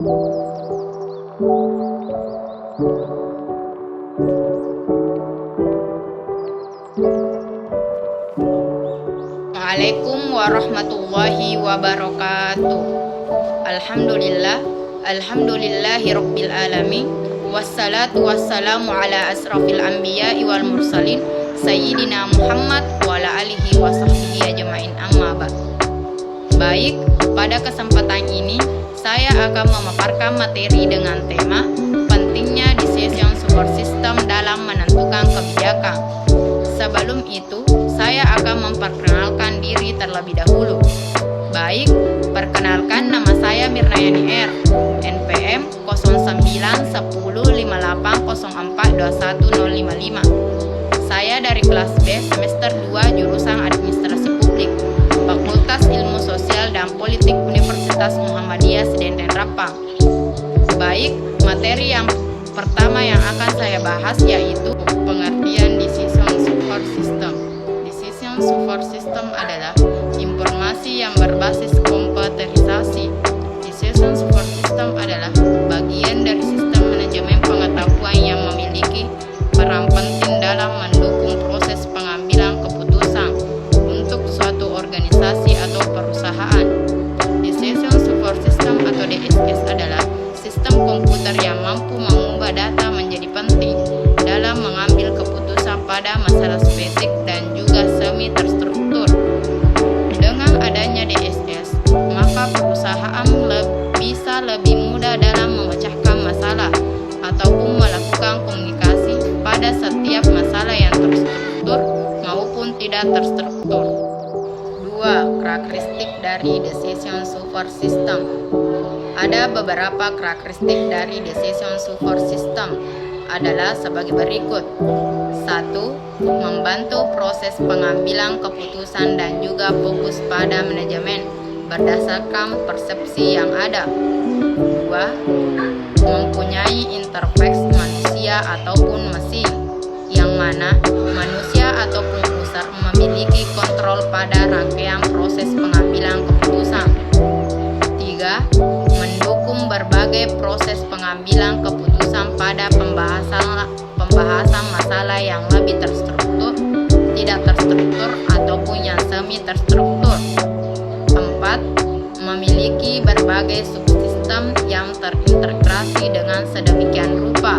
Assalamualaikum warahmatullahi wabarakatuh. Alhamdulillahi rabbil alamin. Wassalatu wassalamu ala asrafil anbiya'i wal mursalin Sayyidina Muhammad wa ala alihi wa sahbihi ajma'in, amma ba'd. Baik, pada kesempatan ini saya akan memaparkan materi dengan tema pentingnya decision support system dalam menentukan kebijakan. Sebelum itu, saya akan memperkenalkan diri terlebih dahulu. Baik, perkenalkan, nama saya Mirnayani R, NPM 091058042155. Saya dari kelas B semester 2 jurusan Administrasi Publik, Fakultas Ilmu Sosial dan Politik Universitas Muhammadiyah Sedenten Rapang. Baik, materi yang pertama yang akan saya bahas yaitu pengertian decision support system. Decision support system adalah informasi yang berbasis komputerisasi. Decision support system adalah bagian dari sistem manajemen pengetahuan yang memiliki peran penting dalam mendukung proses pengambilan keputusan untuk suatu organisasi atau perusahaan. Decision support system atau DSS adalah sistem komputer yang mampu mengubah data menjadi penting dalam mengambil keputusan pada masalah spesifik dan juga semi terstruktur. Dengan adanya DSS, maka perusahaan bisa lebih mudah dalam memecahkan masalah ataupun melakukan komunikasi pada setiap masalah yang terstruktur maupun tidak terstruktur. 2. Karakteristik dari decision support system. Ada beberapa karakteristik dari decision support system adalah sebagai berikut. 1. Membantu proses pengambilan keputusan dan juga fokus pada manajemen berdasarkan persepsi yang ada. 2. Mempunyai interface manusia ataupun mesin, yang mana manusia ataupun user memiliki kontrol pada rangkaian proses pengambilan keputusan. 3. Mendukung berbagai proses pengambilan keputusan pada pembahasan masalah yang lebih terstruktur, tidak terstruktur, ataupun yang semi terstruktur. 4. Memiliki berbagai subsistem yang terintegrasi dengan sedemikian rupa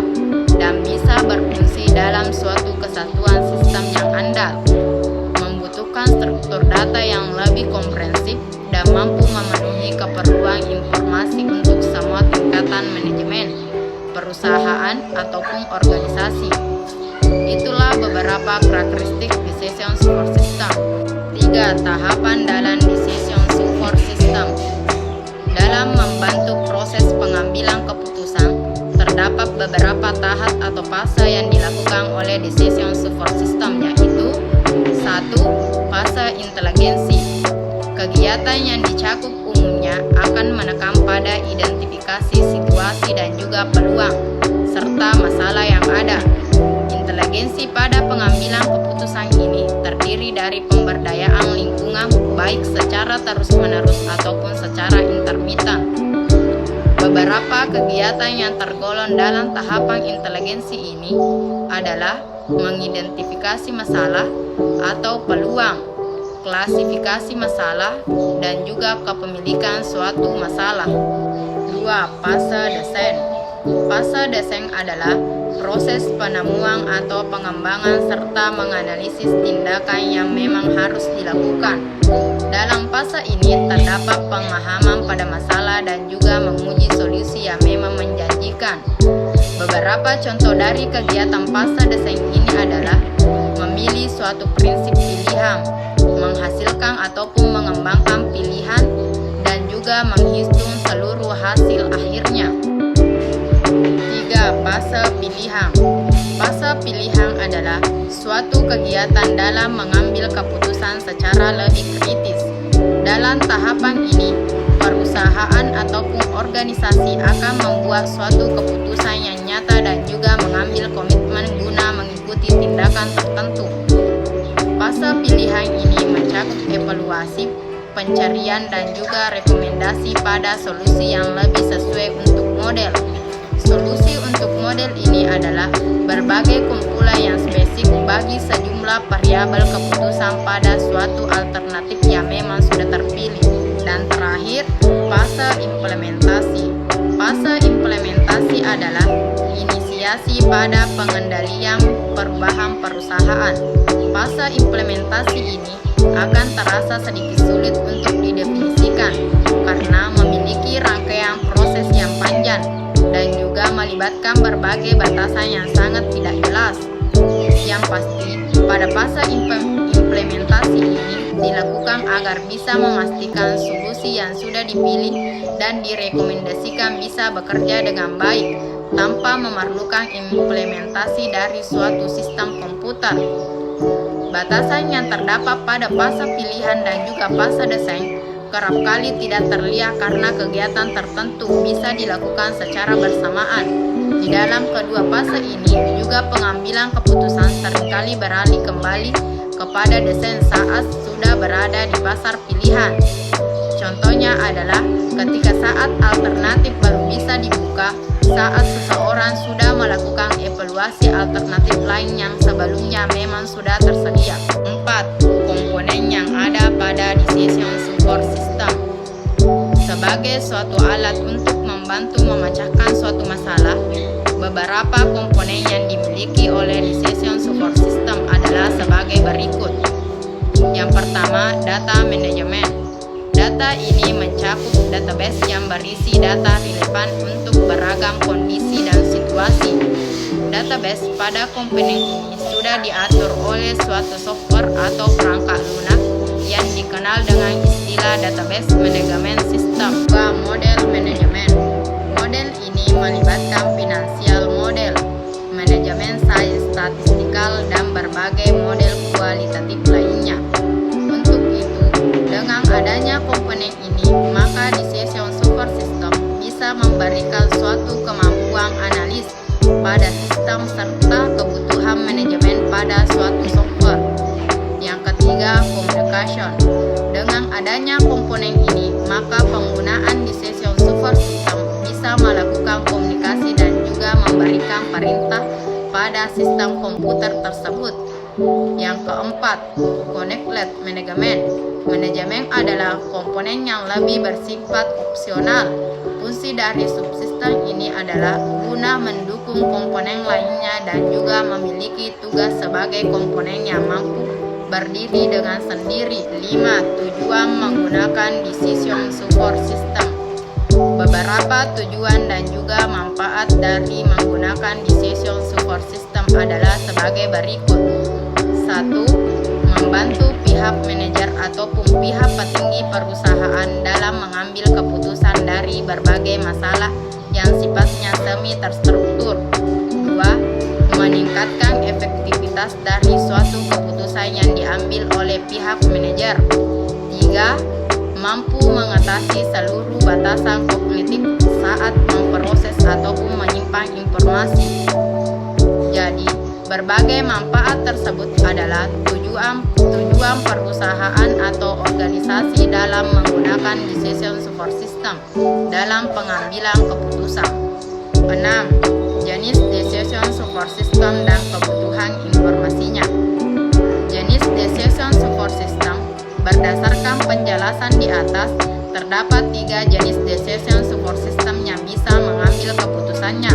dan bisa berfungsi dalam suatu kesatuan sistem yang andal. Membutuhkan struktur data yang lebih komprehensif dan mampu memenuhi keperluan informasi untuk semua tingkatan manajemen, perusahaan, ataupun organisasi. Itulah beberapa karakteristik decision support system. 3. Tahapan dalam decision support system. Dalam membantu proses pengambilan keputusan, terdapat beberapa tahap atau fase yang dilakukan oleh decision support system, yaitu 1. Fase inteligensi. Kegiatan yang dicakup umumnya akan menekan pada identifikasi situasi dan juga peluang serta masalah yang ada. Inteligensi pada pengambilan keputusan ini terdiri dari pemberdayaan lingkungan baik secara terus-menerus ataupun secara intermitan. Beberapa kegiatan yang tergolong dalam tahapan inteligensi ini adalah mengidentifikasi masalah atau peluang, klasifikasi masalah, dan juga kepemilikan suatu masalah. 2. Fase desain. Fase desain adalah proses penemuan atau pengembangan serta menganalisis tindakan yang memang harus dilakukan. Dalam fase ini terdapat pemahaman pada masalah dan juga menguji solusi yang memang menjanjikan. Beberapa contoh dari kegiatan fase desain ini adalah memilih suatu prinsip pilihan, menghasilkan ataupun mengembangkan pilihan, dan juga menghitung seluruh hasil akhirnya. 3. Fase pilihan. Fase pilihan adalah suatu kegiatan dalam mengambil keputusan secara lebih kritis. Dalam tahapan ini, perusahaan ataupun organisasi akan membuat suatu keputusan yang nyata dan juga mengambil komitmen guna mengikuti tindakan tertentu. Fase pilihan ini mencakup evaluasi, pencarian dan juga rekomendasi pada solusi yang lebih sesuai untuk model. Solusi untuk model ini adalah berbagai kumpulan yang spesifik bagi sejumlah variabel keputusan pada suatu alternatif yang memang sudah terpilih. Dan terakhir, fase implementasi. Fase implementasi adalah inisiasi pada pengendalian perubahan perusahaan. Fase implementasi ini akan terasa sedikit sulit untuk didefinisikan karena memiliki rangkaian proses yang panjang dan juga melibatkan berbagai batasan yang sangat tidak jelas. Yang pasti, pada fase implementasi ini dilakukan agar bisa memastikan solusi yang sudah dipilih dan direkomendasikan bisa bekerja dengan baik tanpa memerlukan implementasi dari suatu sistem komputer. Batasan yang terdapat pada fase pilihan dan juga fase desain kerap kali tidak terlihat karena kegiatan tertentu bisa dilakukan secara bersamaan. Di dalam kedua fase ini juga pengambilan keputusan seringkali beralih kembali kepada desain saat sudah berada di pasar pilihan. Contohnya adalah ketika saat alternatif baru bisa dibuka, saat seseorang sudah melakukan evaluasi alternatif lain yang sebelumnya memang sudah tersedia. 4. Komponen yang ada pada decision support system. Sebagai suatu alat untuk membantu memecahkan suatu masalah, beberapa komponen yang dimiliki oleh decision support system adalah sebagai berikut. Yang pertama, data management. Data ini mencakup database yang berisi data relevan untuk beragam kondisi dan situasi. Database pada komponen ini sudah diatur oleh suatu software atau perangkat lunak yang dikenal dengan istilah database management system. Model management. Model ini melibatkan finansial model, manajemen sains statistikal, dan berbagai model kualitatif lainnya. Untuk itu, dengan adanya komponen ini, maka decision support system bisa memberikan suatu kemampuan analis pada sistem serta kebutuhan manajemen pada suatu software. Yang ketiga, communication. Dengan adanya komponen ini, maka penggunaan decision support system bisa melakukan komunikasi dan juga memberikan perintah pada sistem komputer tersebut. Yang keempat, connected management. Manajemen adalah komponen yang lebih bersifat opsional. Fungsi dari subsistem ini adalah guna mendukung komponen lainnya dan juga memiliki tugas sebagai komponen yang mampu berdiri dengan sendiri. 5. Tujuan menggunakan decision support system. Beberapa tujuan dan juga manfaat dari menggunakan decision support system adalah sebagai berikut. 1. Membantu pihak manajer ataupun pihak petinggi perusahaan dalam mengambil keputusan dari berbagai masalah yang sifatnya semi terstruktur. 2. Meningkatkan efektivitas dari suatu keputusan yang diambil oleh pihak manajer. 3. Mampu mengatasi seluruh batasan kognitif saat memproses ataupun menyimpan informasi. Jadi, berbagai manfaat tersebut adalah tujuan perusahaan atau organisasi dalam menggunakan decision support system dalam pengambilan keputusan. 6. Jenis decision support system dan kebutuhan informasinya. Jenis decision support system berdasarkan penjelasan di atas, terdapat 3 jenis decision support system yang bisa mengambil keputusannya.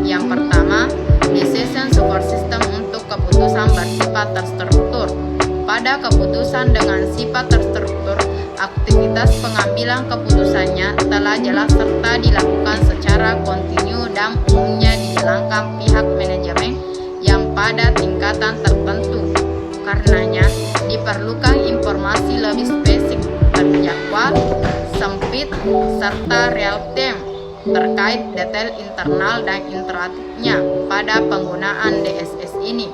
Yang pertama, decision support system untuk keputusan bersifat terstruktur. Pada keputusan dengan sifat terstruktur, aktivitas pengambilan keputusannya telah jelas serta dilakukan secara kontinu dan umumnya dijalankan pihak manajemen yang pada tingkatan tertentu. Karenanya, diperlukan informasi lebih spesifik, terjadwal, sempit, serta real time terkait detail internal dan interaktifnya pada penggunaan DSS ini.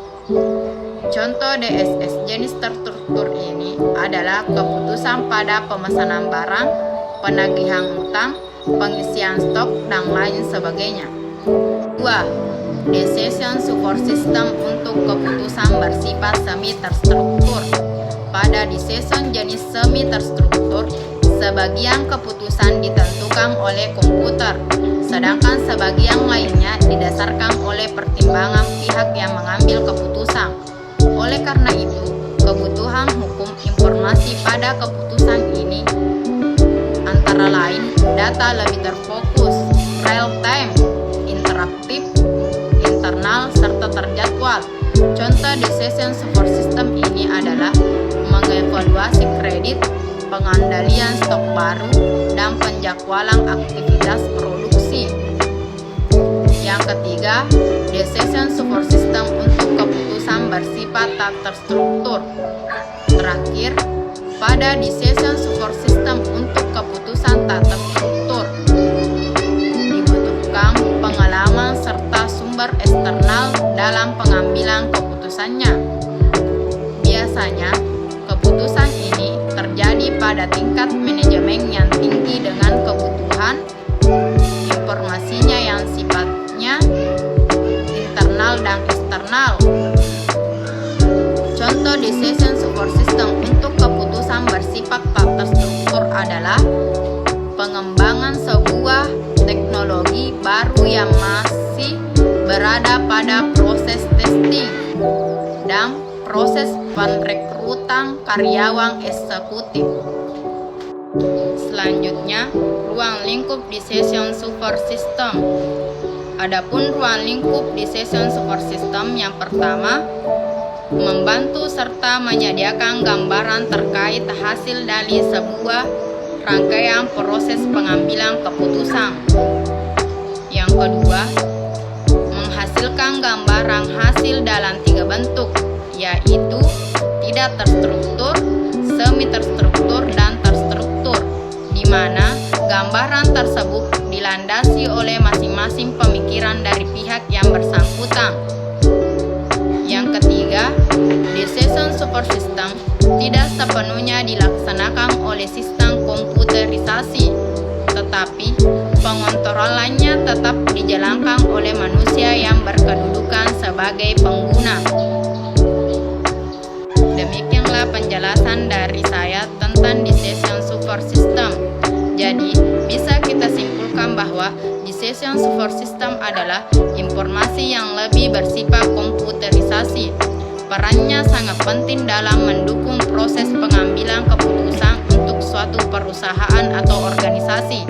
Contoh DSS jenis terstruktur ini adalah keputusan pada pemesanan barang, penagihan utang, pengisian stok, dan lain sebagainya. 2. Decision support system untuk keputusan bersifat semi terstruktur. pada decision jenis semi terstruktur, sebagian keputusan ditentukan oleh komputer, sedangkan sebagian lainnya didasarkan oleh pertimbangan pihak yang mengambil keputusan. Oleh karena itu, kebutuhan hukum informasi pada keputusan ini antara lain data lebih terfokus, real time, interaktif, internal, serta terjadwal. Contoh decision support system ini adalah mengevaluasi kredit, pengendalian stok baru, dan penjadwalan aktivitas produksi. Yang ketiga, decision support system untuk keputusan bersifat tak terstruktur. Terakhir, pada decision support system untuk keputusan tak terstruktur, dibutuhkan pengalaman serta sumber eksternal dalam pengambilan keputusannya. Biasanya, keputusan ini terjadi pada tingkat manajemen yang tinggi dengan kebutuhan informasinya yang sifatnya internal dan eksternal. Contoh decision support system untuk keputusan bersifat tak terstruktur adalah pengembangan sebuah teknologi baru yang masih berada pada proses testing dan proses perekrutan karyawan eksekutif. Selanjutnya, ruang lingkup decision support system. Adapun ruang lingkup decision support system yang pertama, membantu serta menyediakan gambaran terkait hasil dari sebuah rangkaian proses pengambilan keputusan. Yang kedua, menghasilkan gambaran hasil dalam 3 bentuk, yaitu tidak terstruktur, semi terstruktur, dan terstruktur, di mana gambaran tersebut dilandasi oleh masing-masing pemikiran dari pihak yang bersangkutan. Yang ketiga, decision support system tidak sepenuhnya dilaksanakan oleh sistem komputerisasi, tetapi pengontrolannya tetap dijalankan oleh manusia yang berkedudukan sebagai pengguna. Demikianlah penjelasan dari saya tentang decision support system. Jadi, bisa kita simpulkan bahwa decision support system adalah informasi yang lebih bersifat komputerisasi. Perannya sangat penting dalam mendukung proses pengambilan keputusan untuk suatu perusahaan atau organisasi.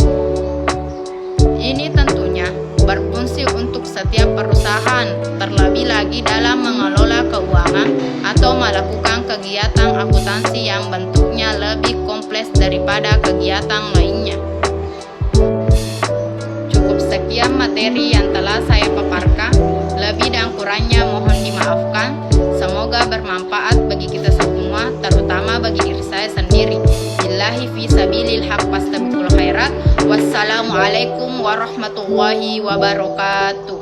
Ini tentunya berfungsi untuk setiap perusahaan, terlebih lagi dalam mengelola keuangan atau melakukan kegiatan akuntansi yang bentuknya lebih kompleks daripada kegiatan lainnya. Cukup sekian materi yang telah saya paparkan, lebih dan kurangnya mohon dimaafkan. Semoga bermanfaat bagi kita semua, terutama bagi diri saya sendiri. Billahi fi sabilil haq fastabiqul khairat. Wassalamualaikum warahmatullahi wabarakatuh.